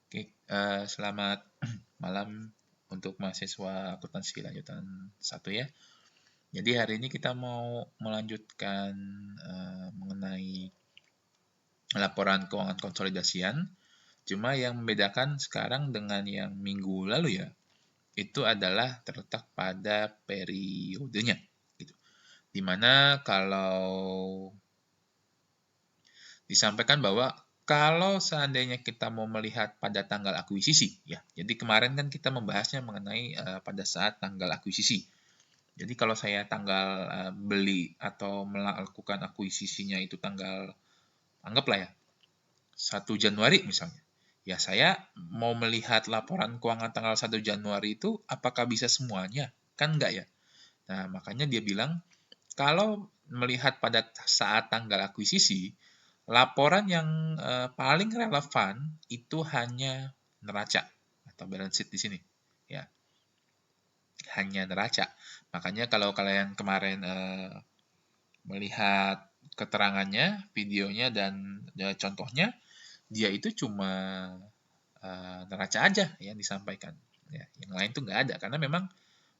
Oke, selamat malam untuk mahasiswa akuntansi lanjutan 1 ya. Jadi hari ini kita mau melanjutkan mengenai laporan keuangan konsolidasian. Cuma yang membedakan sekarang dengan yang minggu lalu ya, itu adalah terletak pada periodenya. Gitu. Dimana kalau disampaikan bahwa kalau seandainya kita mau melihat pada tanggal akuisisi, ya, jadi kemarin kan kita membahasnya mengenai pada saat tanggal akuisisi. Jadi kalau saya tanggal beli atau melakukan akuisisinya itu tanggal, anggaplah ya, 1 Januari misalnya. Ya saya mau melihat laporan keuangan tanggal 1 Januari itu apakah bisa semuanya? Kan enggak ya. Nah makanya dia bilang kalau melihat pada saat tanggal akuisisi, laporan yang paling relevan itu hanya neraca atau balance sheet di sini, ya, hanya neraca. Makanya kalau kalian kemarin melihat keterangannya, videonya dan contohnya, dia itu cuma neraca aja yang disampaikan. Ya, yang lain tuh nggak ada karena memang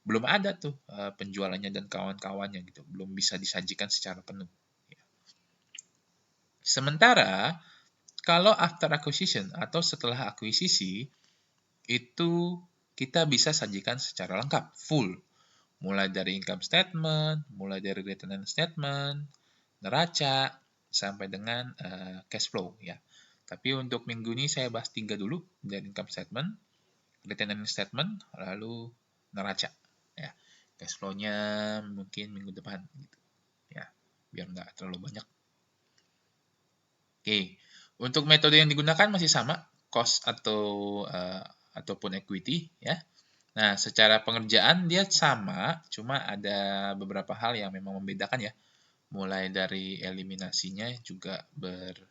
belum ada tuh penjualannya dan kawan-kawannya gitu, belum bisa disajikan secara penuh. Ya. Sementara kalau after acquisition atau setelah akuisisi, itu kita bisa sajikan secara lengkap, full. Mulai dari income statement, mulai dari return statement, neraca, sampai dengan cash flow. Ya. Tapi untuk minggu ini saya bahas 3 dulu, dari income statement, return statement, lalu neraca. Ya. Cash flow-nya mungkin minggu depan. Gitu. Ya. Biar nggak terlalu banyak. Oke, untuk metode yang digunakan masih sama, cost ataupun equity ya. Nah, secara pengerjaan dia sama, cuma ada beberapa hal yang memang membedakan ya. Mulai dari eliminasinya juga berbeda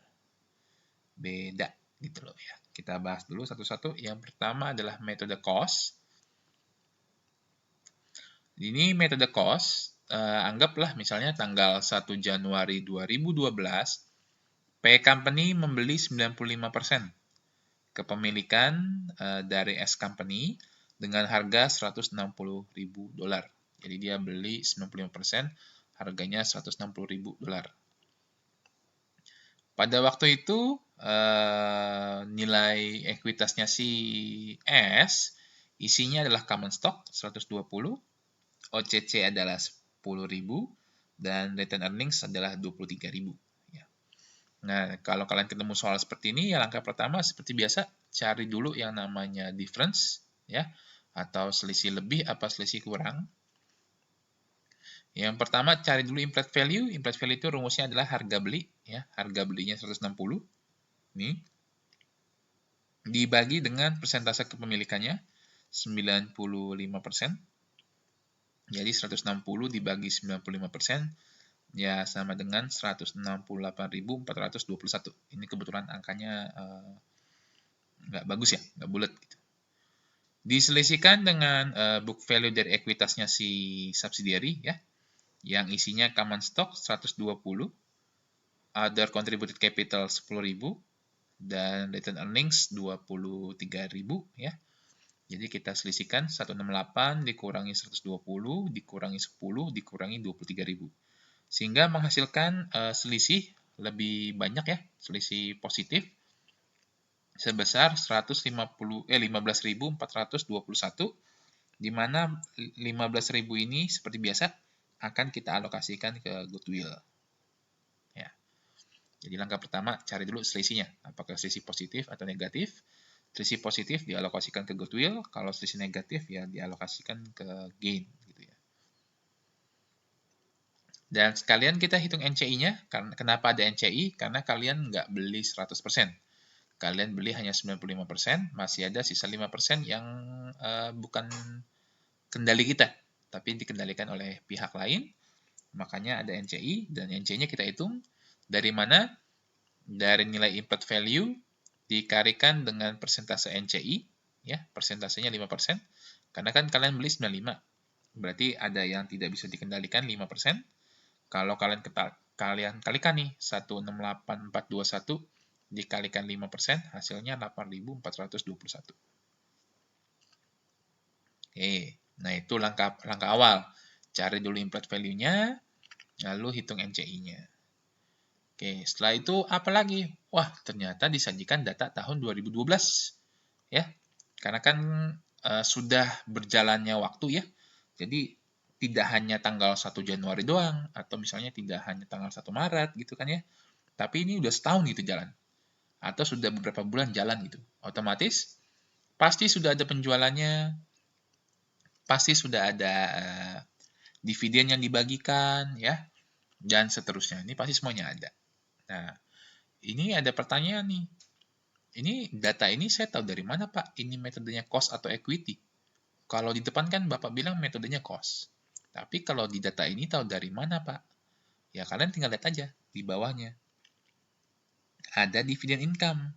gitu loh ya. Kita bahas dulu satu-satu. Yang pertama adalah metode cost. Ini metode cost, anggaplah misalnya tanggal 1 Januari 2012, P Company membeli 95% kepemilikan dari S Company dengan harga 160.000 dolar. Jadi dia beli 95%, harganya 160.000 dolar. Pada waktu itu nilai ekuitasnya si S isinya adalah common stock 120, OCC adalah 10.000 dan return earnings adalah 23.000. Nah, kalau kalian ketemu soal seperti ini, ya langkah pertama seperti biasa, cari dulu yang namanya difference, ya, atau selisih lebih apa selisih kurang. Yang pertama, cari dulu implied value. Implied value itu rumusnya adalah harga beli, ya, harga belinya 160. Nih, dibagi dengan persentase kepemilikannya, 95%. Jadi 160 dibagi 95%, ya sama dengan 168.421. Ini kebetulan angkanya nggak bagus ya, nggak bulat gitu. Diselisihkan dengan book value dari ekuitasnya si subsidiary ya, yang isinya common stock 120, other contributed capital 10.000, dan return earnings 23.000 ya. Jadi kita selisihkan 168 dikurangi 120 dikurangi 10 dikurangi 23.000. Sehingga menghasilkan selisih lebih banyak ya, selisih positif sebesar 15.421, di mana 15.000 ini seperti biasa akan kita alokasikan ke goodwill. Ya. Jadi langkah pertama cari dulu selisihnya, apakah selisih positif atau negatif. Selisih positif dialokasikan ke goodwill, kalau selisih negatif ya dialokasikan ke gain gitu ya. Dan sekalian kita hitung NCI-nya, kenapa ada NCI? Karena kalian nggak beli 100%. Kalian beli hanya 95%, masih ada sisa 5% yang bukan kendali kita, tapi dikendalikan oleh pihak lain. Makanya ada NCI, dan NCI-nya kita hitung dari mana? Dari nilai input value dikalikan dengan persentase NCI, ya, persentasenya 5%, karena kan kalian beli 95, berarti ada yang tidak bisa dikendalikan 5%. Kalau kalian kalikan nih 168.421 dikalikan 5%, hasilnya 8.421. Oke, nah itu langkah awal. Cari dulu implied value-nya, lalu hitung NCI-nya. Oke, setelah itu apa lagi? Wah, ternyata disajikan data tahun 2012. Ya, karena kan sudah berjalannya waktu ya. Jadi tidak hanya tanggal 1 Januari doang, atau misalnya tidak hanya tanggal 1 Maret gitu kan ya. Tapi ini udah setahun gitu jalan. Atau sudah beberapa bulan jalan gitu. Otomatis pasti sudah ada penjualannya, pasti sudah ada dividen yang dibagikan ya, dan seterusnya. Ini pasti semuanya ada. Nah, ini ada pertanyaan nih. Ini data ini saya tahu dari mana, Pak? Ini metodenya cost atau equity? Kalau di depan kan Bapak bilang metodenya cost. Tapi kalau di data ini tahu dari mana, Pak? Ya kalian tinggal lihat aja di bawahnya. Ada dividen income.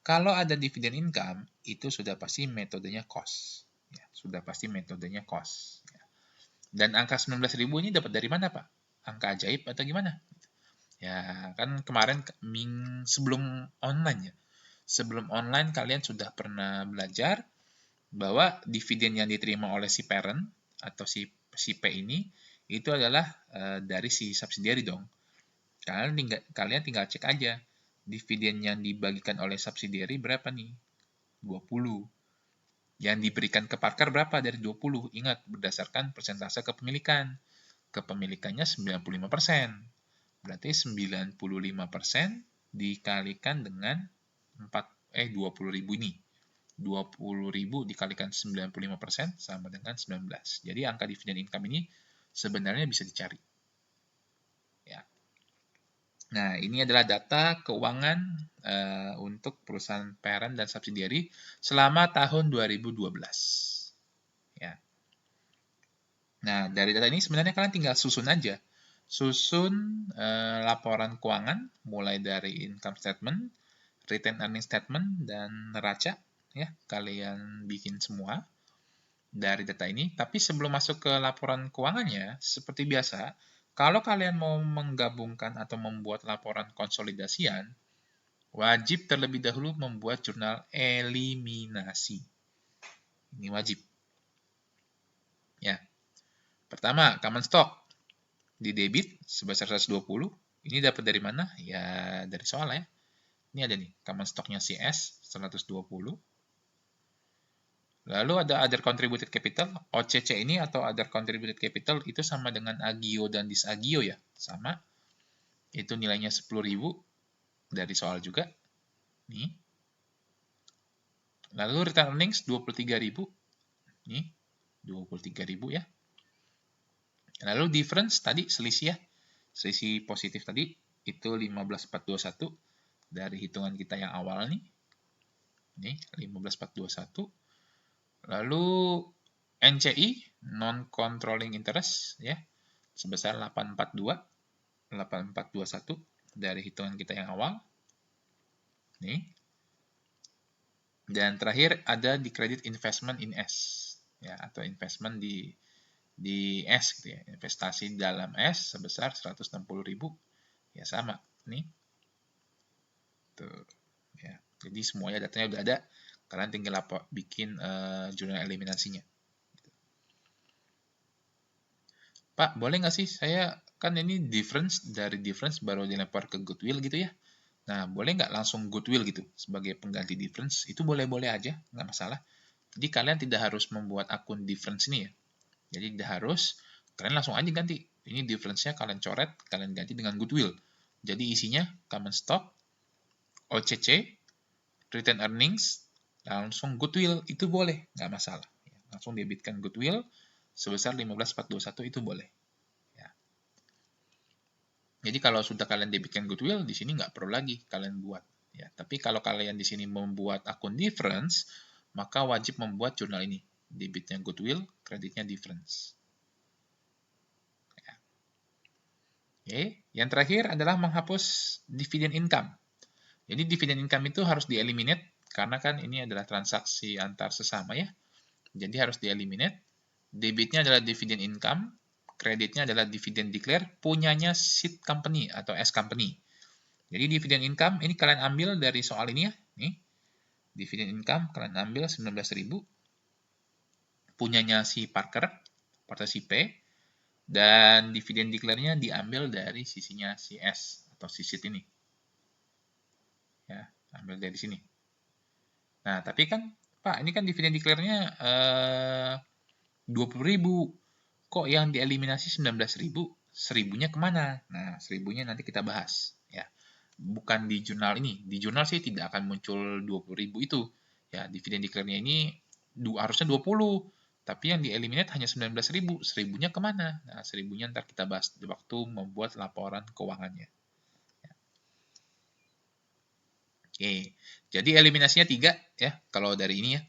Kalau ada dividen income, itu sudah pasti metodenya cost. Ya, sudah pasti metodenya cost. Ya. Dan angka 19.000 ini dapat dari mana, Pak? Angka ajaib atau gimana? Ya, kan kemarin sebelum online ya. Sebelum online kalian sudah pernah belajar bahwa dividen yang diterima oleh si parent atau si P ini itu adalah dari si subsidiary dong. Kalian tinggal cek aja dividen yang dibagikan oleh subsidiary berapa nih? 20. Yang diberikan ke Parker berapa dari 20? Ingat, berdasarkan persentase kepemilikan. Kepemilikannya 95%. Berarti 95% dikalikan dengan 20.000 ini. 20.000 dikalikan 95% sama dengan 19. Jadi angka dividen income ini sebenarnya bisa dicari. Ya. Nah, ini adalah data keuangan untuk perusahaan parent dan subsidiary selama tahun 2012. Ya. Nah, dari data ini sebenarnya kalian tinggal susun aja. Susun laporan keuangan mulai dari income statement, retained earning statement, dan neraca. Ya, kalian bikin semua dari data ini. Tapi sebelum masuk ke laporan keuangannya, seperti biasa, kalau kalian mau menggabungkan atau membuat laporan konsolidasian, wajib terlebih dahulu membuat jurnal eliminasi. Ini wajib. Ya. Pertama, common stock di debit sebesar 120. Ini dapat dari mana? Ya, dari soal ya. Ini ada nih, common stocknya CS 120. Lalu ada other contributed capital, OCC ini atau other contributed capital itu sama dengan agio dan disagio ya, sama. Itu nilainya 10.000 dari soal juga. Nih. Lalu return earnings 23.000. Nih, 23.000 ya. Lalu difference tadi selisih ya. Selisih positif tadi itu 15.421 dari hitungan kita yang awal nih. Nih, 15.421. Lalu NCI, non-controlling interest, ya, sebesar 8.421 dari hitungan kita yang awal. Nih. Dan terakhir ada di credit investment in S, ya, atau investment di S, gitu ya, investasi dalam S sebesar 160.000, ya sama, nih. Tuh, ya. Jadi semuanya datanya udah ada. Kalian tinggal bikin jurnal eliminasinya. Pak, boleh nggak sih saya, kan ini dari difference baru dilempar ke goodwill gitu ya. Nah, boleh nggak langsung goodwill gitu sebagai pengganti difference? Itu boleh-boleh aja, nggak masalah. Jadi kalian tidak harus membuat akun difference ini ya. Jadi tidak harus, kalian langsung aja ganti. Ini difference-nya kalian coret, kalian ganti dengan goodwill. Jadi isinya common stock, OCC, return earnings, langsung goodwill, itu boleh, nggak masalah. Langsung debitkan goodwill sebesar 15.421 itu boleh. Ya. Jadi kalau sudah kalian debitkan goodwill, di sini nggak perlu lagi kalian buat. Ya. Tapi kalau kalian di sini membuat akun difference, maka wajib membuat jurnal ini. Debitnya goodwill, kreditnya difference. Ya. Oke. Yang terakhir adalah menghapus dividend income. Jadi dividend income itu harus dieliminate karena kan ini adalah transaksi antar sesama ya. Jadi harus dieliminate. Debitnya adalah dividend income, kreditnya adalah dividend declare, punyanya seed company atau S company. Jadi dividen income ini kalian ambil dari soal ini ya. Nih, dividen income kalian ambil 19.000. Punyanya si Parker, partisi P. Dan dividen declare-nya diambil dari sisinya si S atau si sheet ini. Ya, ambil dari sini. Nah, tapi kan, Pak, ini kan dividen declare-nya 20.000. Kok yang dieliminasi 19.000? 1.000-nya kemana? Nah, 1.000-nya nanti kita bahas. Ya, bukan di jurnal ini. Di jurnal sih tidak akan muncul 20.000 itu. Ya, dividen declare-nya ini harusnya 20. Tapi yang dieliminate hanya 19.000. 1.000-nya kemana? Nah, 1.000-nya ntar kita bahas di waktu membuat laporan keuangannya. Ya. Oke, jadi eliminasinya 3 ya, kalau dari ini ya.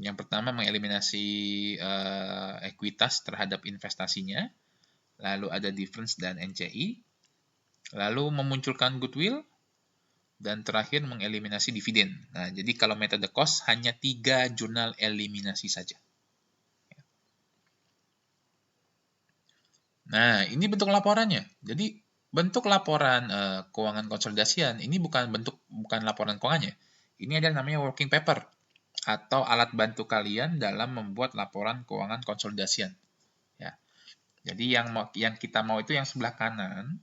Yang pertama mengeliminasi ekuitas terhadap investasinya, lalu ada difference dan NCI, lalu memunculkan goodwill, dan terakhir mengeliminasi dividen. Nah, jadi kalau metode cost hanya 3 jurnal eliminasi saja. Nah, ini bentuk laporannya. Jadi bentuk laporan keuangan konsolidasian ini bukan laporan keuangannya. Ini adalah namanya working paper atau alat bantu kalian dalam membuat laporan keuangan konsolidasian. Ya. Jadi yang kita mau itu yang sebelah kanan.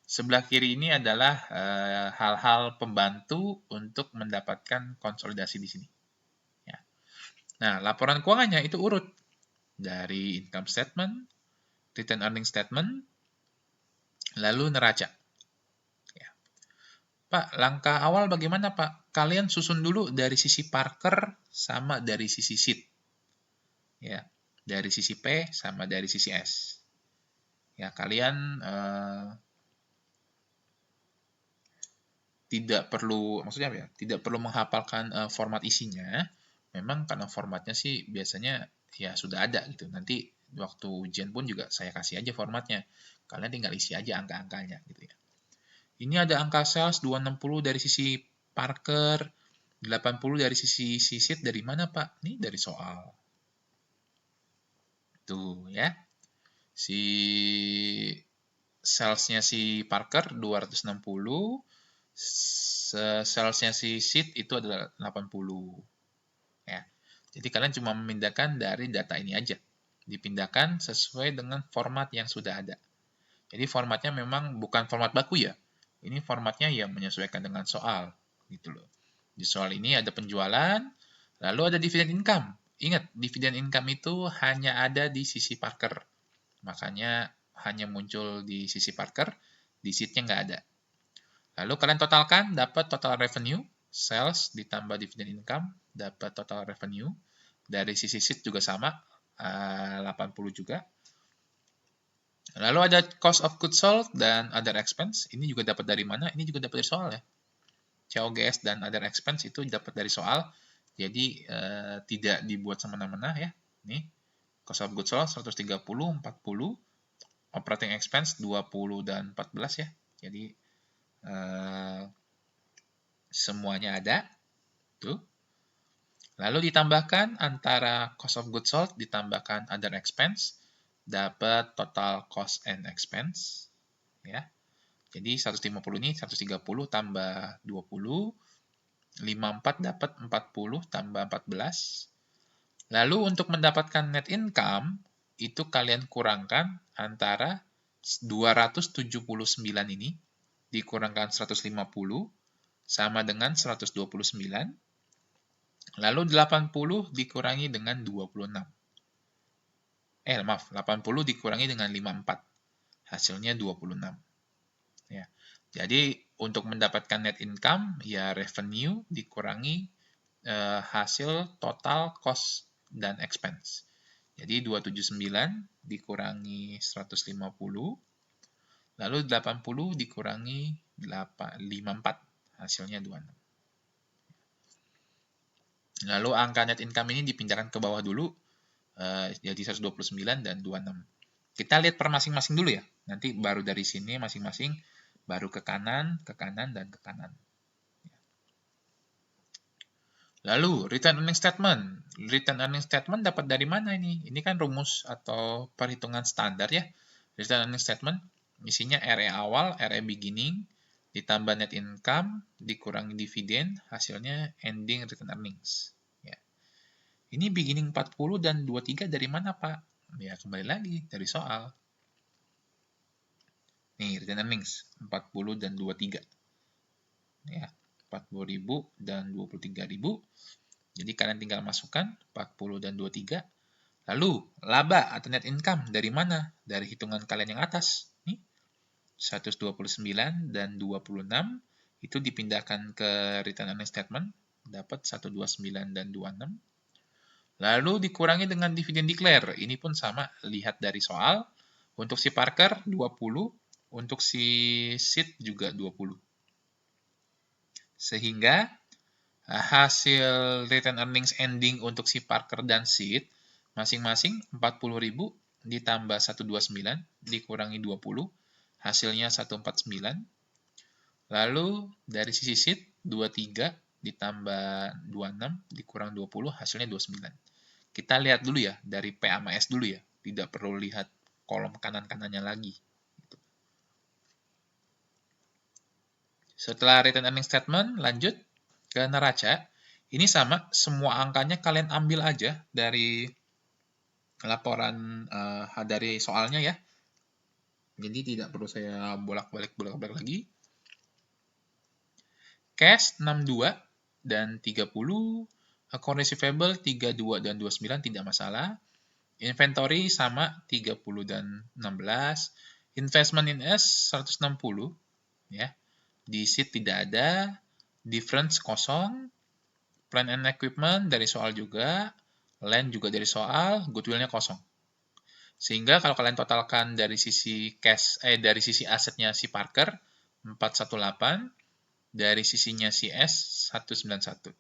Sebelah kiri ini adalah hal-hal pembantu untuk mendapatkan konsolidasi di sini. Ya. Nah, laporan keuangannya itu urut dari income statement, return earning statement, lalu neraca. Ya. Pak, langkah awal bagaimana Pak? Kalian susun dulu dari sisi Parker sama dari sisi sheet. Ya, dari sisi P sama dari sisi S. Ya, kalian tidak perlu, maksudnya apa ya? Tidak perlu menghafalkan format isinya. Memang karena formatnya sih biasanya ya sudah ada gitu. Nanti waktu ujian pun juga saya kasih aja formatnya. Kalian tinggal isi aja angka-angkanya gitu ya. Ini ada angka sales 260 dari sisi Parker, 80 dari sisi sheet dari mana Pak? Ini dari soal. Tuh ya. Si salesnya si Parker 260, salesnya si sheet itu adalah 80. Ya. Jadi kalian cuma memindahkan dari data ini aja. Dipindahkan sesuai dengan format yang sudah ada. Jadi formatnya memang bukan format baku ya. Ini formatnya ya menyesuaikan dengan soal. Gitu loh. Di soal ini ada penjualan, lalu ada dividen income. Ingat, dividen income itu hanya ada di sisi Parker. Makanya hanya muncul di sisi Parker, di sheet-nya nggak ada. Lalu kalian totalkan, dapat total revenue, sales ditambah dividen income, dapat total revenue. Dari sisi sheet juga sama, 80 juga. Lalu ada cost of goods sold dan other expense. Ini juga dapat dari mana? Ini juga dapat dari soal ya. COGS dan other expense itu dapat dari soal. Jadi tidak dibuat semena-mena ya. Nih, cost of goods sold 130, 40. Operating expense 20 dan 14 ya. Jadi semuanya ada. Tuh. Lalu ditambahkan antara cost of goods sold ditambahkan other expense, dapat total cost and expense. Ya. Jadi 150 ini 130 tambah 20, 54 dapat 40 tambah 14. Lalu untuk mendapatkan net income, itu kalian kurangkan antara 279 ini dikurangkan 150 sama dengan 129. Lalu 80 dikurangi dengan 26. Maaf, 80 dikurangi dengan 54. Hasilnya 26. Ya. Jadi untuk mendapatkan net income, ya revenue dikurangi hasil total cost dan expense. Jadi 279 dikurangi 150, lalu 80 dikurangi 54, hasilnya 26. Lalu angka net income ini dipindahkan ke bawah dulu, jadi 129 dan 26. Kita lihat per masing-masing dulu ya. Nanti baru dari sini masing-masing, baru ke kanan, dan ke kanan. Lalu, return earning statement. Return earning statement dapat dari mana ini? Ini kan rumus atau perhitungan standar ya. Return earning statement, isinya RE awal, RE beginning, ditambah net income, dikurangi dividen, hasilnya ending return earnings. Ya. Ini beginning 40 dan 23 dari mana, Pak? Ya, kembali lagi dari soal. Nih, return earnings 40 dan 23. Ya, 40.000 dan 23.000. Jadi kalian tinggal masukkan 40 dan 23. Lalu, laba atau net income dari mana? Dari hitungan kalian yang atas. Nih, 129 dan 26 itu dipindahkan ke return earnings statement, dapat 129 dan 26. Lalu dikurangi dengan dividen declare. Ini pun sama, lihat dari soal. Untuk si Parker 20, untuk si Sid juga 20. Sehingga hasil return earnings ending untuk si Parker dan Sid masing-masing 40.000 ditambah 129 dikurangi 20, hasilnya 149. Lalu dari sisi Sid 23 ditambah 26 dikurang 20, hasilnya 29. Kita lihat dulu ya, dari P sama S dulu ya. Tidak perlu lihat kolom kanan-kanannya lagi. Setelah return earnings statement, lanjut ke neraca. Ini sama, semua angkanya kalian ambil aja dari laporan dari soalnya ya. Jadi tidak perlu saya bolak-balik lagi. Cash 62 dan 30. Account receivable 32 dan 29 tidak masalah. Inventory sama 30 dan 16. Investment in S 160 ya. Di sheet tidak ada. Difference kosong. Plant and equipment dari soal juga. Land juga dari soal. Goodwill-nya kosong. Sehingga kalau kalian totalkan dari sisi cash dari sisi asetnya si Parker 418, dari sisinya si S 191.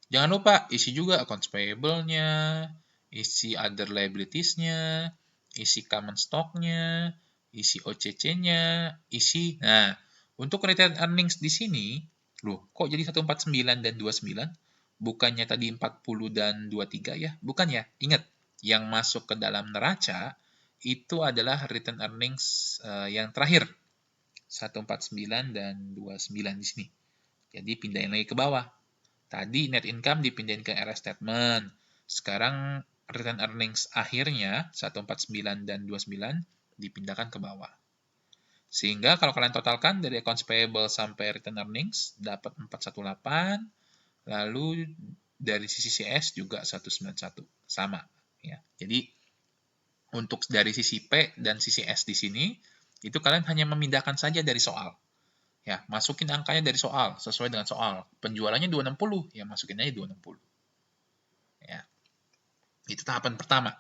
Jangan lupa isi juga accounts payable-nya, isi other liabilities-nya, isi common stock-nya, isi OCC-nya, isi. Nah, untuk return earnings di sini, loh, kok jadi 149 dan 29? Bukannya tadi 40 dan 23 ya? Bukan ya? Ingat, yang masuk ke dalam neraca itu adalah return earnings yang terakhir. 149 dan 29 di sini. Jadi pindahin lagi ke bawah. Tadi net income dipindahin ke RS statement. Sekarang return earnings akhirnya 149 dan 29 dipindahkan ke bawah. Sehingga kalau kalian totalkan dari accounts payable sampai return earnings dapat 418, lalu dari sisi CS juga 191. Sama ya. Jadi untuk dari sisi P dan sisi S di sini itu kalian hanya memindahkan saja dari soal. Ya, masukin angkanya dari soal, sesuai dengan soal. Penjualannya 260, ya masukin aja 260. Ya. Itu tahapan pertama.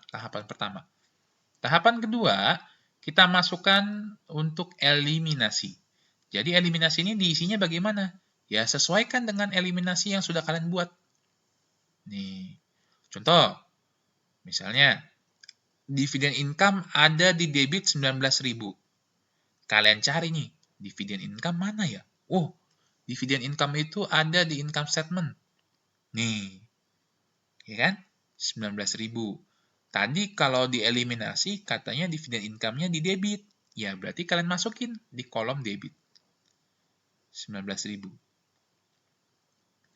Tahapan kedua, kita masukkan untuk eliminasi. Jadi eliminasi ini diisinya bagaimana? Ya, sesuaikan dengan eliminasi yang sudah kalian buat. Nih, contoh. Misalnya, dividen income ada di debit 19.000. Kalian cari nih, dividen income mana ya? Oh, dividen income itu ada di income statement. Nih, ya kan? 19.000. Tadi kalau dieliminasi katanya dividen income-nya di debit. Ya, berarti kalian masukin di kolom debit. 19.000.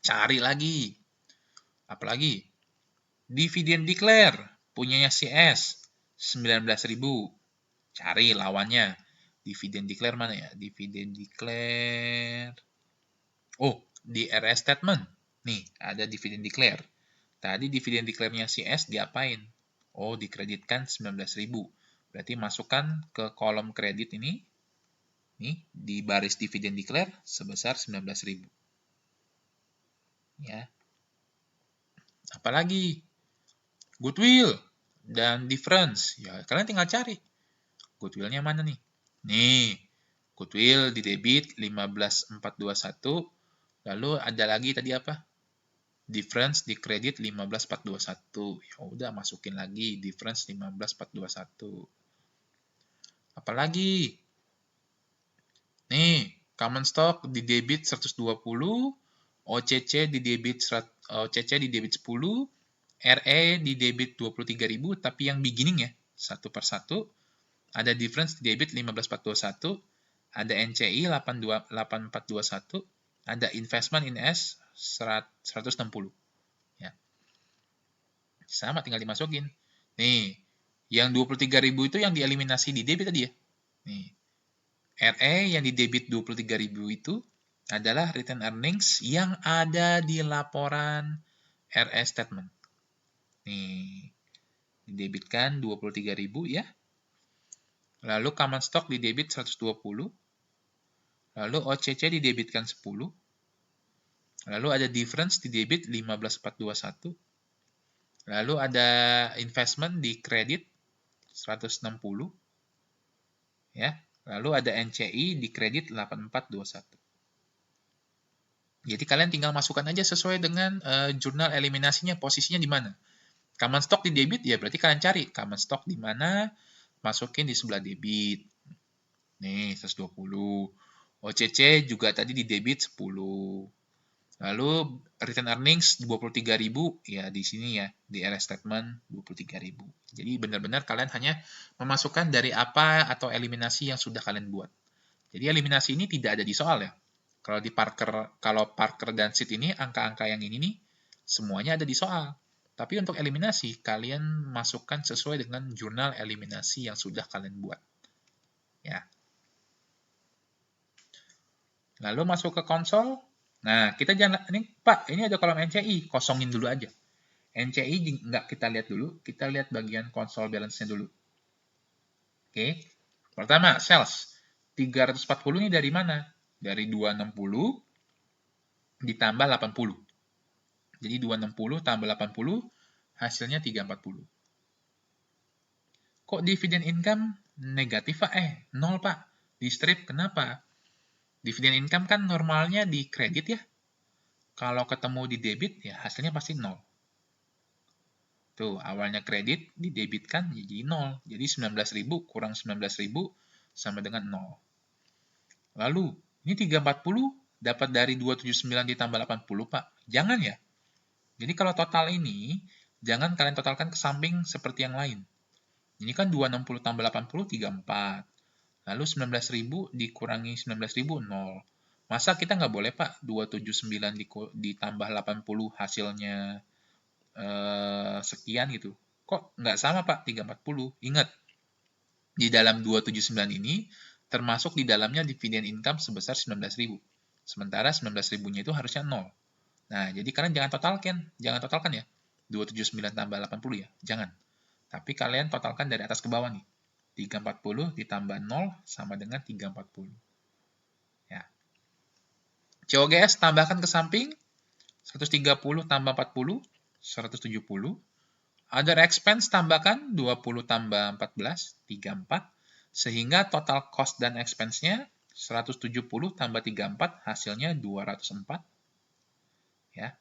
Cari lagi. Apalagi? Dividen declare punyanya CS 19.000. Cari lawannya. Dividen declare mana ya? Dividen declare. Oh, di RS statement. Nih, ada dividen declare. Tadi dividen declare-nya si S diapain? Oh, dikreditkan 19.000. Berarti masukkan ke kolom kredit ini. Nih, di baris dividen declare sebesar 19.000. Ya. Apalagi? Goodwill dan difference. Ya, kalian tinggal cari. Goodwill-nya mana nih? Nih, goodwill di debit 15.421. Lalu ada lagi tadi apa? Difference di kredit 15.421. Ya udah masukin lagi difference 15.421. Apalagi? Nih, common stock di debit 120, OCC di debit 10, RE di debit 23.000, tapi yang beginning ya, satu per satu. Ada difference di debit 15.421, ada NCI 8421, ada investment in S 160. Ya. Sama, tinggal dimasukin. Nih, yang 23.000 itu yang dieliminasi di debit tadi ya. Nih, RE yang di debit 23.000 itu adalah return earnings yang ada di laporan RE statement. Nih, didebitkan 23.000 ya. Lalu common stock didebit 120. Lalu OCC didebitkan 10. Lalu ada difference didebit 15.421. Lalu ada investment di kredit 160. Ya. Lalu ada NCI di kredit 8421. Jadi kalian tinggal masukkan aja sesuai dengan jurnal eliminasinya, posisinya di mana. Common stock di debit, ya berarti kalian cari common stock di mana, masukin di sebelah debit. Nih, 120. OCC juga tadi di debit 10. Lalu return earnings 23.000, ya di sini ya, di RE statement 23.000. Jadi benar-benar kalian hanya memasukkan dari apa atau eliminasi yang sudah kalian buat. Jadi eliminasi ini tidak ada di soal ya. Kalau Parker dan Sid ini angka-angka yang ini nih semuanya ada di soal. Tapi untuk eliminasi kalian masukkan sesuai dengan jurnal eliminasi yang sudah kalian buat. Ya. Lalu masuk ke konsol. Nah, kita jangan ini Pak, ini ada kolom NCI, kosongin dulu aja. NCI nggak kita lihat dulu, kita lihat bagian konsol balance-nya dulu. Oke. Pertama, sales. 340 ini dari mana? Dari 260 ditambah 80. Jadi 260 tambah 80, hasilnya 340. Kok dividen income negatif, Pak? 0, Pak. Di strip, kenapa? Dividen income kan normalnya di kredit ya. Kalau ketemu di debit, ya hasilnya pasti 0. Tuh, awalnya kredit, didebitkan, ya jadi 0. Jadi 19.000 kurang 19.000 sama dengan 0. Lalu, ini 340 dapat dari 279 ditambah 80, Pak. Jangan ya. Jadi kalau total ini, jangan kalian totalkan ke samping seperti yang lain. Ini kan 260 tambah 80, 34. Lalu 19.000 dikurangi 19.000, 0. Masa kita nggak boleh, Pak, 279 ditambah 80 hasilnya sekian gitu. Kok nggak sama, Pak, 340? Ingat, di dalam 279 ini, termasuk di dalamnya dividen income sebesar 19.000. Sementara 19.000-nya itu harusnya 0. Nah, jadi kalian jangan totalkan ya. 279 tambah 80 ya, jangan. Tapi kalian totalkan dari atas ke bawah nih. 340 ditambah 0 sama dengan 340. Ya. COGS tambahkan ke samping, 130 tambah 40, 170. Other expense tambahkan 20 tambah 14, 34. Sehingga total cost dan expense-nya 170 tambah 34, hasilnya 204. Ya.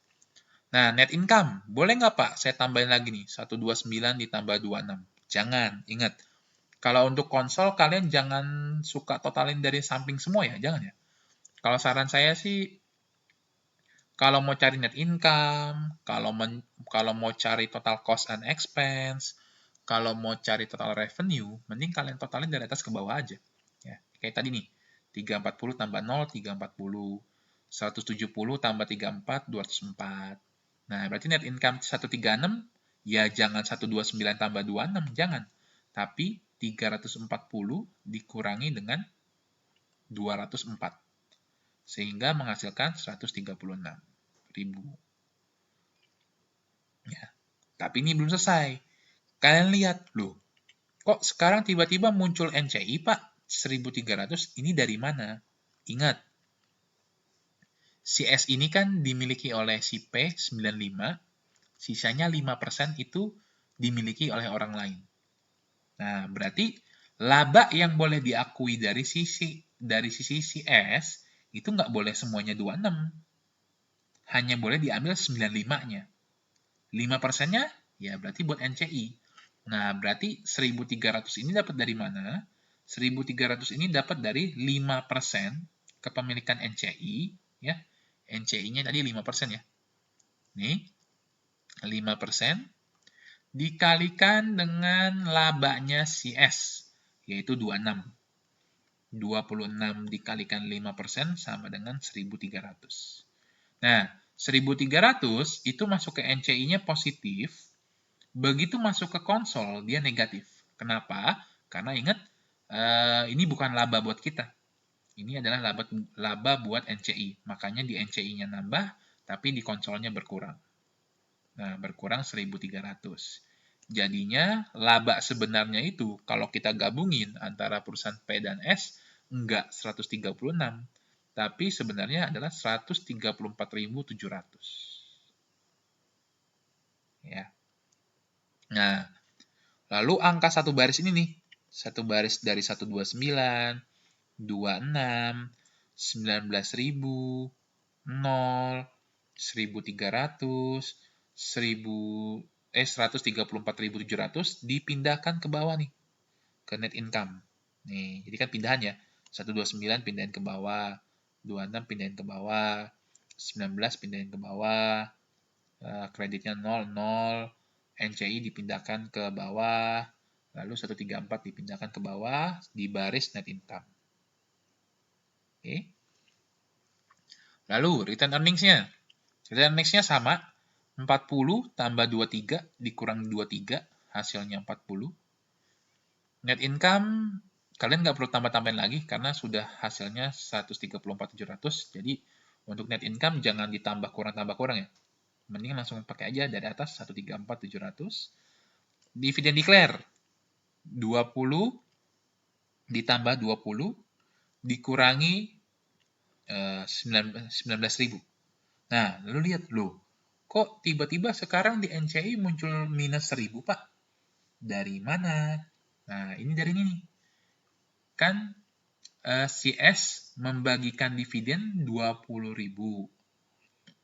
Nah, net income. Boleh nggak, Pak? Saya tambahin lagi nih. 129 ditambah 26. Jangan. Ingat. Kalau untuk konsol, kalian jangan suka totalin dari samping semua ya. Jangan ya. Kalau saran saya sih, kalau mau cari net income, kalau mau cari total cost and expense, kalau mau cari total revenue, mending kalian totalin dari atas ke bawah aja. Ya. Kayak tadi nih. 340 tambah 0, 340. 170 tambah 34, 204. Nah, berarti net income 136, ya jangan 129 tambah 26, jangan. Tapi 340 dikurangi dengan 204. Sehingga menghasilkan 136.000. Ya. Tapi ini belum selesai. Kalian lihat, loh, kok sekarang tiba-tiba muncul NCI, Pak? 1.300, ini dari mana? Ingat, si S ini kan dimiliki oleh si P95, sisanya 5% itu dimiliki oleh orang lain. Nah, berarti laba yang boleh diakui dari sisi si S itu nggak boleh semuanya 26. Hanya boleh diambil 95-nya. 5%-nya ya berarti buat NCI. Nah, berarti 1.300 ini dapat dari mana? 1.300 ini dapat dari 5% kepemilikan NCI, ya. NCI-nya tadi 5% ya. Nih, 5% dikalikan dengan labanya si S, yaitu 26. 26 dikalikan 5% sama dengan 1.300. Nah, 1.300 itu masuk ke NCI-nya positif, begitu masuk ke konsol, dia negatif. Kenapa? Karena ingat, ini bukan laba buat kita. Ini adalah laba buat NCI. Makanya di NCI-nya nambah, tapi di konsolnya berkurang. Nah, berkurang 1.300. Jadinya, laba sebenarnya itu, kalau kita gabungin antara perusahaan P dan S, enggak 136, tapi sebenarnya adalah 134.700. Ya. Nah, lalu angka satu baris ini nih, satu baris dari 129, 26, 19.000, 0, 1.300, 134.700 dipindahkan ke bawah nih, ke net income. Nih, jadi kan pindahan ya. 129 pindahin ke bawah, 26 pindahin ke bawah, 19 pindahin ke bawah, kreditnya 0, 0, NCI dipindahkan ke bawah, lalu 134 dipindahkan ke bawah di baris net income. Oke. Lalu return earnings-nya. Return earnings-nya sama, 40 tambah 23 dikurang 23, hasilnya 40. Net income, kalian nggak perlu tambah-tambahin lagi karena sudah hasilnya 134.700. Jadi untuk net income jangan ditambah kurang-tambah-kurang ya. Mending langsung pakai aja dari atas 134.700. Dividen declare 20 ditambah 20 dikurangi 19.000. Nah, lalu lihat loh, kok tiba-tiba sekarang di NCI muncul minus 1.000, Pak? Dari mana? Nah, ini dari ini nih. Kan CS membagikan dividen 20.000.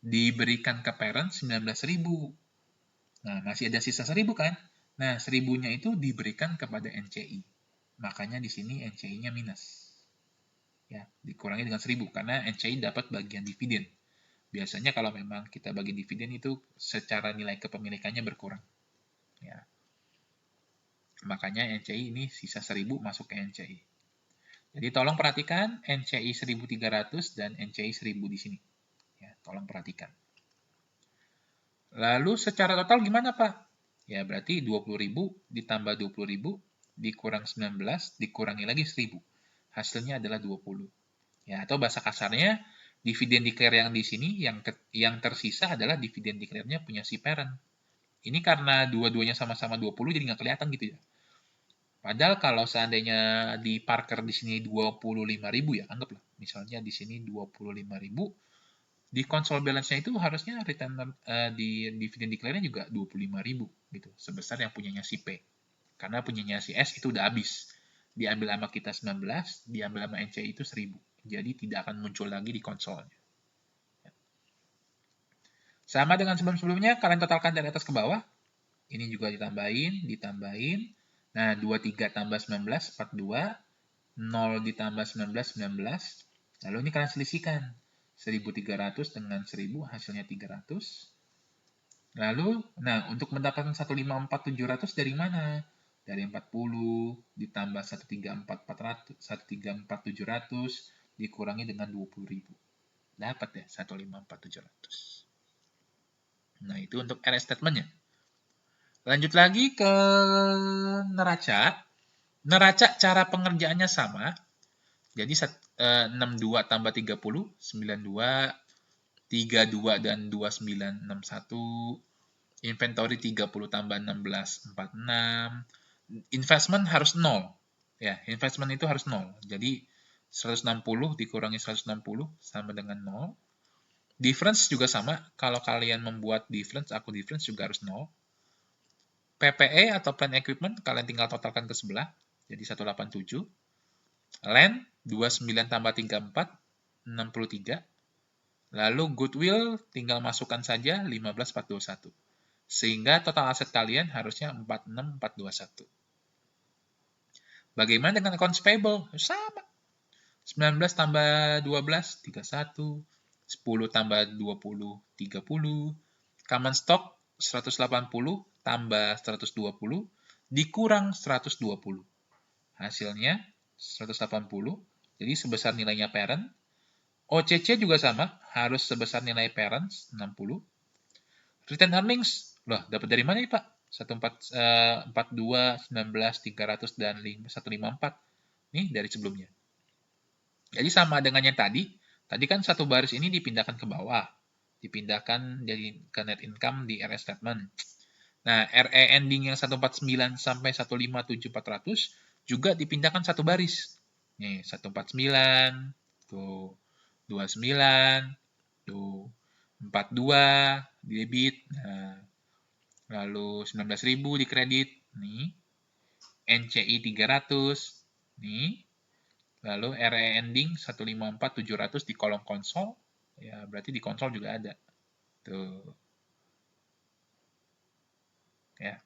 Diberikan ke parent 19.000. Nah, masih ada sisa 1.000 kan? Nah, 1.000-nya itu diberikan kepada NCI. Makanya di sini NCI-nya minus. Ya, dikurangi dengan 1.000 karena NCI dapat bagian dividen. Biasanya kalau memang kita bagi dividen itu secara nilai kepemilikannya berkurang. Ya. Makanya NCI ini sisa 1.000 masuk ke NCI. Jadi tolong perhatikan NCI 1.300 dan NCI 1.000 di sini. Ya, tolong perhatikan. Lalu secara total gimana, Pak? Ya, berarti 20.000 ditambah 20.000 dikurang 19 dikurangi lagi 1.000. Hasilnya adalah 20. Ya, atau bahasa kasarnya, dividen declare yang di sini yang tersisa adalah dividen declare-nya punya si parent. Ini karena dua-duanya sama-sama 20 jadi nggak kelihatan gitu ya. Padahal kalau seandainya di Parker di sini 25.000 ya, anggaplah. Misalnya di sini 25.000, di konsol balance-nya itu harusnya return di dividen declare-nya juga 25.000 gitu, sebesar yang punyanya si P. Karena punyanya si S itu udah habis. Diambil sama kita 19, diambil sama NCI itu 1.000. Jadi tidak akan muncul lagi di konsolnya. Sama dengan sebelum-sebelumnya, kalian totalkan dari atas ke bawah. Ini juga ditambahin. Nah, 23 tambah 19, 42. 0 ditambah 19, 19. Lalu ini kalian selisihkan. 1.300 dengan 1.000 hasilnya 300. Lalu, nah untuk mendapatkan 154.700 dari mana? Dari 40 ditambah 134.700 dikurangi dengan 20.000. Dapat ya 154.700. Nah, itu untuk RS statement-nya. Lanjut lagi ke neraca. Neraca cara pengerjaannya sama. Jadi 62 tambah 30, 92, 32 dan 29, 61. Inventory 30 tambah 16, 46. Investment harus 0. Ya, investment itu harus 0. Jadi 160 dikurangi 160 sama dengan 0. Difference juga sama. Kalau kalian membuat difference, akun difference juga harus 0. PPE atau plant equipment, kalian tinggal totalkan ke sebelah. Jadi 187. Land, 29 tambah 34, 63. Lalu goodwill, tinggal masukkan saja 15,421. Sehingga total aset kalian harusnya 46,421. Bagaimana dengan accounts payable? Sama. 19 tambah 12, 31. 10 tambah 20, 30. Common stock 180 tambah 120 dikurang 120. Hasilnya 180 jadi sebesar nilainya parent. OCC juga sama, harus sebesar nilai parents, 60. Return earnings, loh, dapat dari mana nih Pak? 42, 19, 300, dan 154. Nih, dari sebelumnya. Jadi sama dengan yang tadi kan satu baris ini dipindahkan ke bawah. Dipindahkan jadi ke net income di RS statement. Nah, RE ending yang 149 sampai 157.400 juga dipindahkan satu baris. Nih, 149, tuh, 29, tuh, 42 di debit, nah, lalu 19.000 di kredit, nih, NCI 300, nih, lalu RE ending 154.700 di kolom konsol, ya berarti di konsol juga ada, tuh, ya.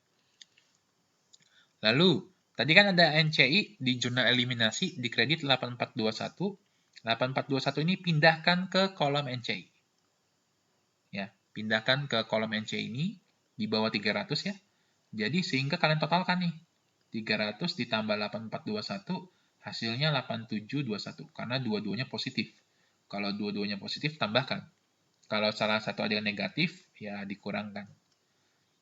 Lalu, tadi kan ada NCI di jurnal eliminasi di kredit 8421. 8421 ini pindahkan ke kolom NCI. Ya, pindahkan ke kolom NCI ini di bawah 300 ya. Jadi sehingga kalian totalkan nih. 300 ditambah 8421 hasilnya 8721 karena dua-duanya positif. Kalau dua-duanya positif tambahkan. Kalau salah satu ada yang negatif ya dikurangkan.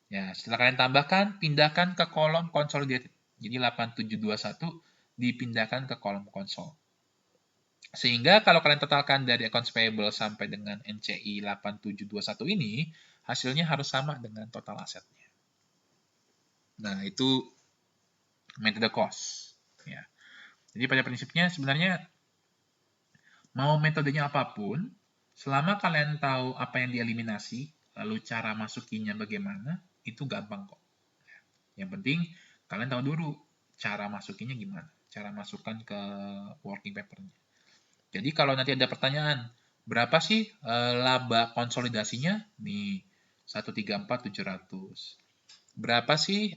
Ya, setelah kalian tambahkan, pindahkan ke kolom consolidated. Jadi 8721 dipindahkan ke kolom konsol. Sehingga kalau kalian totalkan dari accounts payable sampai dengan NCI 8721 ini, hasilnya harus sama dengan total asetnya. Nah, itu metode cost. Ya. Jadi pada prinsipnya sebenarnya mau metodenya apapun, selama kalian tahu apa yang dieliminasi, lalu cara masukinya bagaimana, itu gampang kok. Yang penting kalian tahu dulu cara masukinnya gimana, cara masukkan ke working paper-nya. Jadi kalau nanti ada pertanyaan, berapa sih laba konsolidasinya? Nih, 134.700. Berapa sih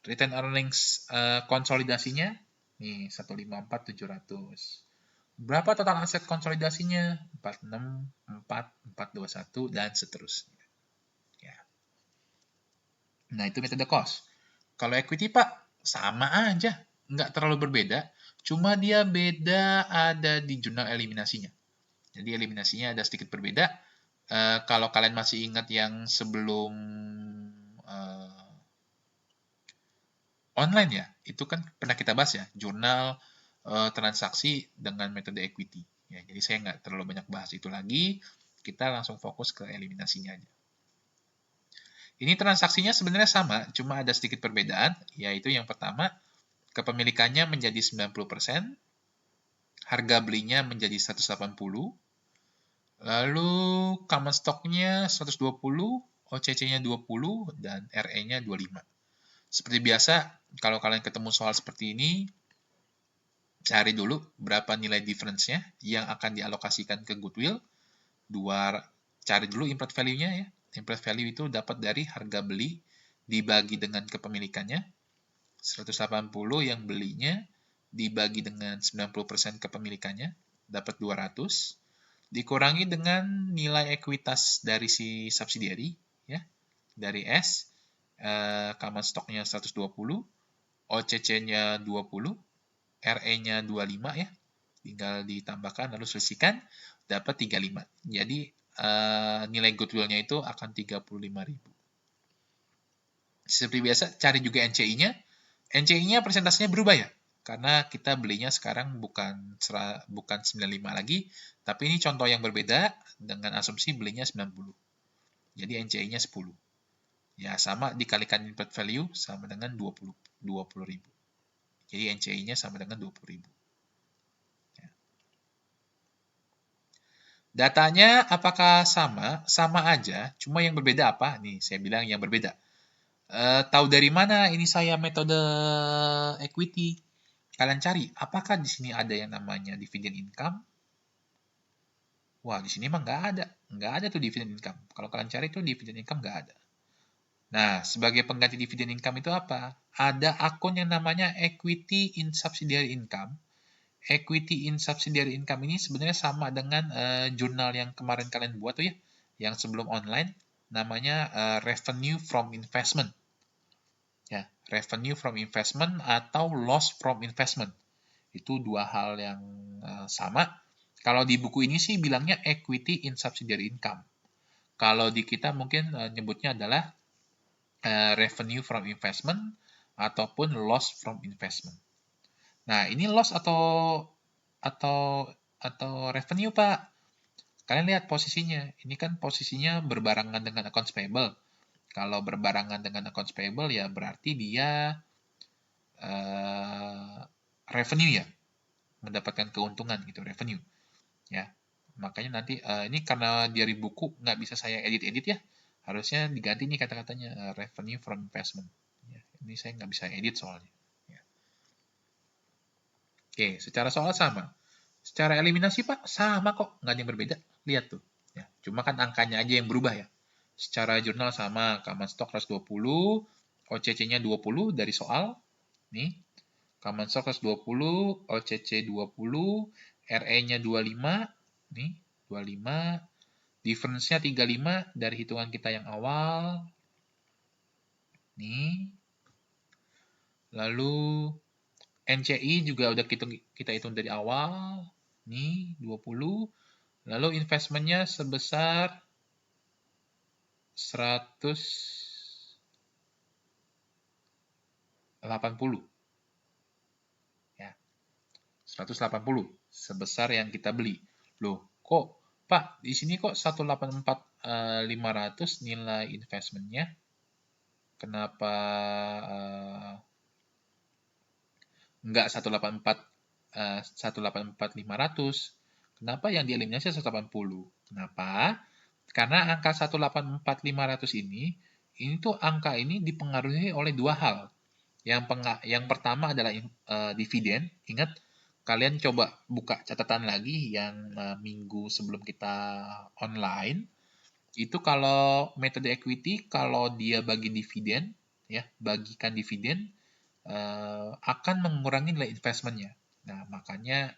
return earnings konsolidasinya? Nih, 154.700. Berapa total aset konsolidasinya? 46, 4, 421, dan seterusnya. Ya. Nah, itu metode cost. Kalau equity, Pak, sama aja. Nggak terlalu berbeda. Cuma dia beda ada di jurnal eliminasinya. Jadi eliminasinya ada sedikit berbeda. Kalau kalian masih ingat yang sebelum online ya, itu kan pernah kita bahas ya, jurnal transaksi dengan metode equity. Ya, jadi saya nggak terlalu banyak bahas itu lagi, kita langsung fokus ke eliminasinya aja. Ini transaksinya sebenarnya sama, cuma ada sedikit perbedaan, yaitu yang pertama, kepemilikannya menjadi 90%, harga belinya menjadi 180, lalu common stock-nya 120, OCC-nya 20, dan RE-nya 25. Seperti biasa, kalau kalian ketemu soal seperti ini, cari dulu berapa nilai difference-nya yang akan dialokasikan ke goodwill. Cari dulu implied value-nya ya. Implied value itu dapat dari harga beli dibagi dengan kepemilikannya. 180 yang belinya dibagi dengan 90% kepemilikannya, dapat 200. Dikurangi dengan nilai ekuitas dari si subsidiary, ya, dari S, common stock-nya 120, OCC-nya 20, RE-nya 25 ya, tinggal ditambahkan lalu selisihkan, dapat 35. Jadi nilai goodwill-nya itu akan 35.000. Seperti biasa, cari juga NCI-nya. NCI-nya persentasenya berubah ya, karena kita belinya sekarang bukan 95 lagi, tapi ini contoh yang berbeda dengan asumsi belinya 90. Jadi NCI-nya 10. Ya, sama dikalikan implied value sama dengan 20.000. Jadi NCI-nya sama dengan 20.000. Ya. Datanya apakah sama? Sama aja, cuma yang berbeda apa? Nih, saya bilang yang berbeda. Tahu dari mana ini saya metode equity? Kalian cari, apakah di sini ada yang namanya dividend income? Wah, di sini mah nggak ada. Nggak ada tuh dividend income. Kalau kalian cari tuh dividend income nggak ada. Nah, sebagai pengganti dividend income itu apa? Ada akun yang namanya equity in subsidiary income. Equity in subsidiary income ini sebenarnya sama dengan jurnal yang kemarin kalian buat tuh ya, yang sebelum online, namanya revenue from investment. Ya, revenue from investment atau loss from investment. Itu dua hal yang sama. Kalau di buku ini sih bilangnya equity in subsidiary income. Kalau di kita mungkin nyebutnya adalah revenue from investment ataupun loss from investment. Nah, ini loss atau revenue, Pak. Kalian lihat posisinya. Ini kan posisinya berbarengan dengan accounts payable. Kalau berbarengan dengan accounts payable ya berarti dia revenue ya, mendapatkan keuntungan gitu, revenue. Ya, makanya nanti ini karena dari buku nggak bisa saya edit-edit ya, harusnya diganti nih kata-katanya revenue from investment. Ya, ini saya nggak bisa edit soalnya. Ya. Oke, secara soal sama. Secara eliminasi Pak sama kok, nggak ada yang berbeda. Lihat tuh. Ya, cuma kan angkanya aja yang berubah ya. Secara jurnal sama, common stock 120, OCC-nya 20 dari soal. Nih, common stock 120, OCC 20, RE-nya 25, nih 25, difference-nya 35 dari hitungan kita yang awal. Nih. Lalu NCI juga udah kita hitung dari awal. Nih 20. Lalu investmentnya sebesar 180. Ya, 180 sebesar yang kita beli. Loh, kok Pak, di sini kok 184.500 nilai investmentnya? Kenapa enggak 184.500? Kenapa yang dieliminasi 180? Kenapa? Karena angka 184.500 ini tuh angka ini dipengaruhi oleh dua hal. Yang pertama adalah dividen. Ingat, kalian coba buka catatan lagi yang minggu sebelum kita online. Itu kalau metode equity, kalau dia bagi dividen, ya bagikan dividen, akan mengurangi nilai investmentnya. Nah, makanya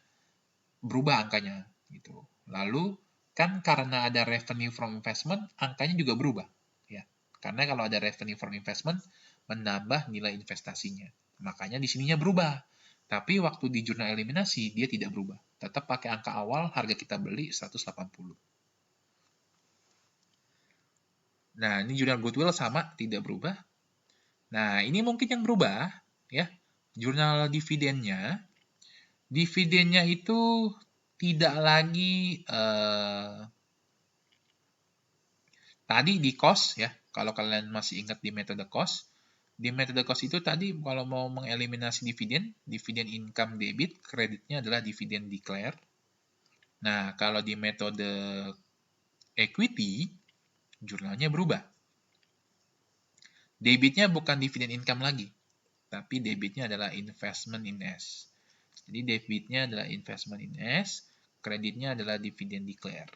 berubah angkanya. Gitu. Lalu, kan karena ada revenue from investment, angkanya juga berubah. Ya. Karena kalau ada revenue from investment, menambah nilai investasinya. Makanya di sininya berubah. Tapi waktu di jurnal eliminasi, dia tidak berubah. Tetap pakai angka awal, harga kita beli 180. Nah, ini jurnal goodwill sama, tidak berubah. Nah, ini mungkin yang berubah, ya. Jurnal dividennya itu tidak lagi tadi di cost ya. Kalau kalian masih ingat di metode cost, itu tadi kalau mau mengeliminasi dividen income debit, kreditnya adalah dividen declare. Nah, kalau di metode equity, jurnalnya berubah. Debitnya bukan dividen income lagi, tapi debitnya adalah investment in S. Jadi debitnya adalah investment in S, kreditnya adalah dividen declare.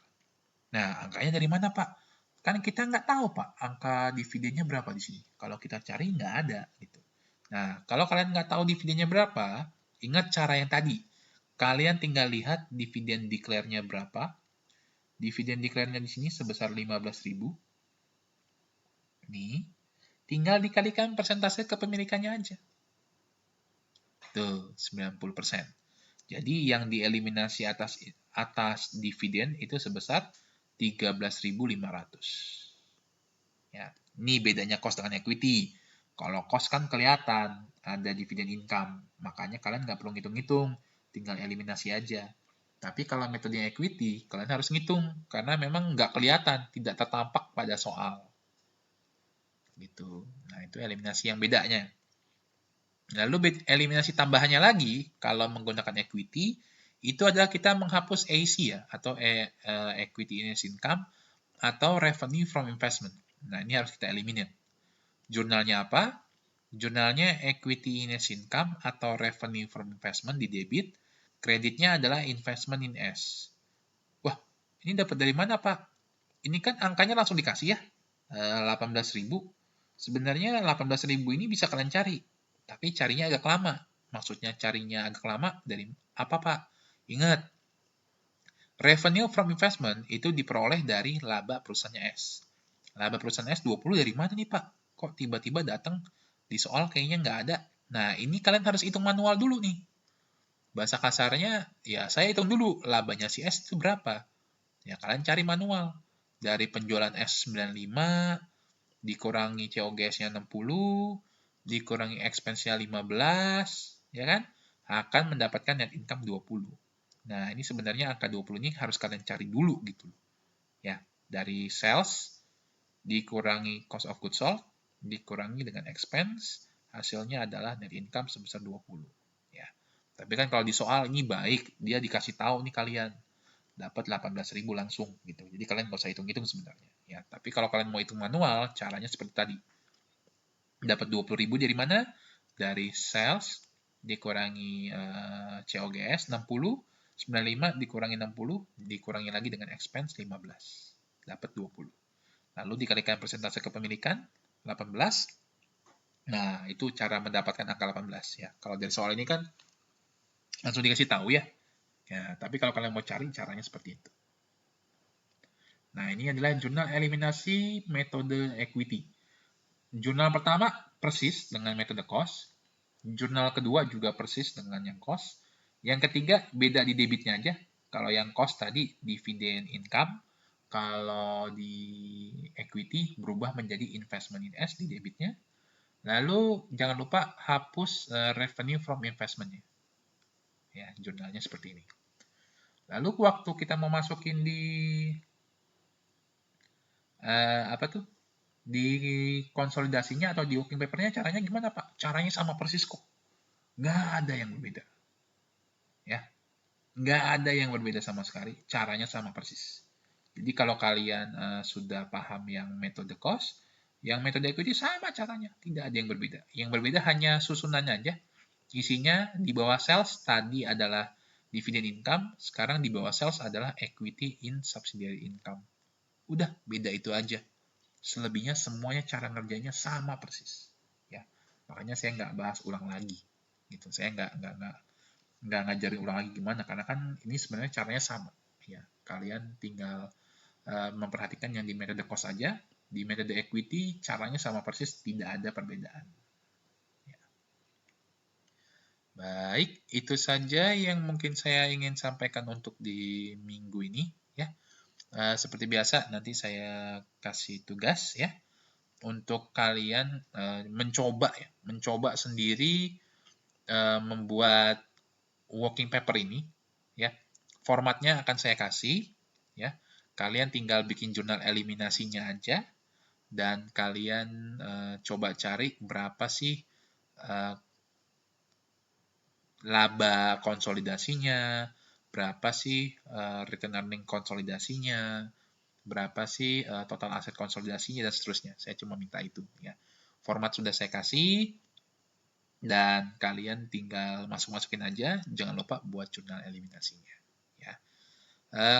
Nah, angkanya dari mana, Pak? Kan kita nggak tahu, Pak, angka dividennya berapa di sini. Kalau kita cari, nggak ada. Gitu. Nah, kalau kalian nggak tahu dividennya berapa, ingat cara yang tadi. Kalian tinggal lihat dividen declare-nya berapa. Dividen declare-nya di sini sebesar 15.000. Nih, tinggal dikalikan persentase kepemilikannya aja. Tuh, 90%. Jadi yang dieliminasi atas dividen itu sebesar 13.500. Ya, ini bedanya cost dengan equity. Kalau cost kan kelihatan ada dividen income, makanya kalian nggak perlu ngitung-ngitung, tinggal eliminasi aja. Tapi kalau metode equity, kalian harus ngitung, karena memang nggak kelihatan, tidak tertampak pada soal. Gitu. Nah, itu eliminasi yang bedanya. Lalu eliminasi tambahannya lagi, kalau menggunakan equity, itu adalah kita menghapus AC ya, atau equity in income, atau revenue from investment. Nah, ini harus kita eliminate. Jurnalnya apa? Jurnalnya equity in income atau revenue from investment di debit, kreditnya adalah investment in S. Wah, ini dapat dari mana, Pak? Ini kan angkanya langsung dikasih ya, 18.000. Sebenarnya 18.000 ini bisa kalian cari, tapi carinya agak lama. Maksudnya carinya agak lama dari apa, Pak? Ingat, revenue from investment itu diperoleh dari laba perusahaannya S. Laba perusahaan S 20 dari mana nih, Pak? Kok tiba-tiba datang di soal kayaknya nggak ada. Nah, ini kalian harus hitung manual dulu nih. Bahasa kasarnya, ya saya hitung dulu labanya si S itu berapa. Ya, kalian cari manual. Dari penjualan S 95, dikurangi COGS-nya 60, dikurangi expense-nya 15, ya kan? Akan mendapatkan net income 20. Nah, ini sebenarnya angka 20 ini harus kalian cari dulu gitu. Ya, dari sales dikurangi cost of goods sold, dikurangi dengan expense, hasilnya adalah net income sebesar 20. Ya. Tapi kan kalau di soal ini baik, dia dikasih tahu nih kalian dapat 18.000 langsung gitu. Jadi kalian nggak usah hitung-hitung sebenarnya. Ya, tapi kalau kalian mau hitung manual, caranya seperti tadi. Dapat 20.000 dari mana? Dari sales dikurangi COGS 60, 95 dikurangi 60, dikurangi lagi dengan expense 15. Dapat 20. Lalu dikalikan persentase kepemilikan 18. Nah, itu cara mendapatkan angka 18 ya. Kalau dari soal ini kan langsung dikasih tahu ya. Ya, tapi kalau kalian mau cari caranya seperti itu. Nah, ini adalah jurnal eliminasi metode equity. Jurnal pertama persis dengan metode cost. Jurnal kedua juga persis dengan yang cost. Yang ketiga beda di debitnya aja. Kalau yang cost tadi dividend income, kalau di equity berubah menjadi investment in S di debitnya. Lalu jangan lupa hapus revenue from investment-nya. Ya, jurnalnya seperti ini. Lalu waktu kita mau masukin di di konsolidasinya atau di working paper-nya caranya gimana Pak? Caranya sama persis kok. Nggak ada yang berbeda. Ya, nggak ada yang berbeda sama sekali. Caranya sama persis. Jadi kalau kalian sudah paham yang metode cost, yang metode equity sama caranya. Tidak ada yang berbeda. Yang berbeda hanya susunannya aja. Isinya di bawah sales tadi adalah dividend income, sekarang di bawah sales adalah equity in subsidiary income. Udah, beda itu aja. Selebihnya semuanya cara ngerjainnya sama persis. Ya, makanya saya nggak bahas ulang lagi. Gitu. Saya nggak ngajarin ulang lagi gimana, karena kan ini sebenarnya caranya sama. Ya, kalian tinggal memperhatikan yang di metode cost saja. Di metode equity caranya sama persis, tidak ada perbedaan. Baik, itu saja yang mungkin saya ingin sampaikan untuk di minggu ini ya. Seperti biasa nanti saya kasih tugas ya untuk kalian mencoba sendiri membuat working paper ini ya. Formatnya akan saya kasih ya. Kalian tinggal bikin jurnal eliminasinya aja dan kalian coba cari berapa sih laba konsolidasinya, berapa sih return earning konsolidasinya, berapa sih total aset konsolidasinya, dan seterusnya. Saya cuma minta itu. Ya. Format sudah saya kasih, dan kalian tinggal masuk-masukin aja. Jangan lupa buat jurnal eliminasinya. Ya.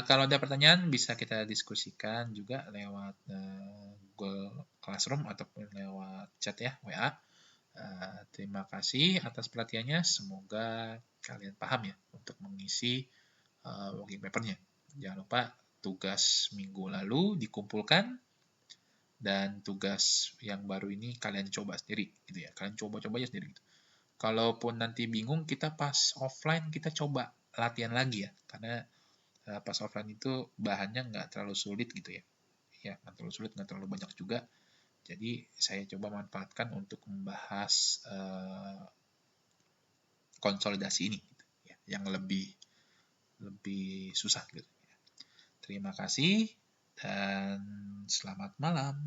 Kalau ada pertanyaan, bisa kita diskusikan juga lewat Google Classroom ataupun lewat chat ya, WA. Terima kasih atas perhatiannya. Semoga kalian paham ya untuk mengisi working paper-nya. Jangan lupa tugas minggu lalu dikumpulkan dan tugas yang baru ini kalian coba sendiri gitu ya. Kalian coba-coba aja sendiri gitu. Kalaupun nanti bingung, kita pas offline kita coba latihan lagi ya. Karena pas offline itu bahannya nggak terlalu sulit gitu ya. Ya, nggak terlalu sulit, nggak terlalu banyak juga. Jadi saya coba manfaatkan untuk membahas konsolidasi ini, gitu, ya, yang lebih susah gitu. Ya. Terima kasih dan selamat malam.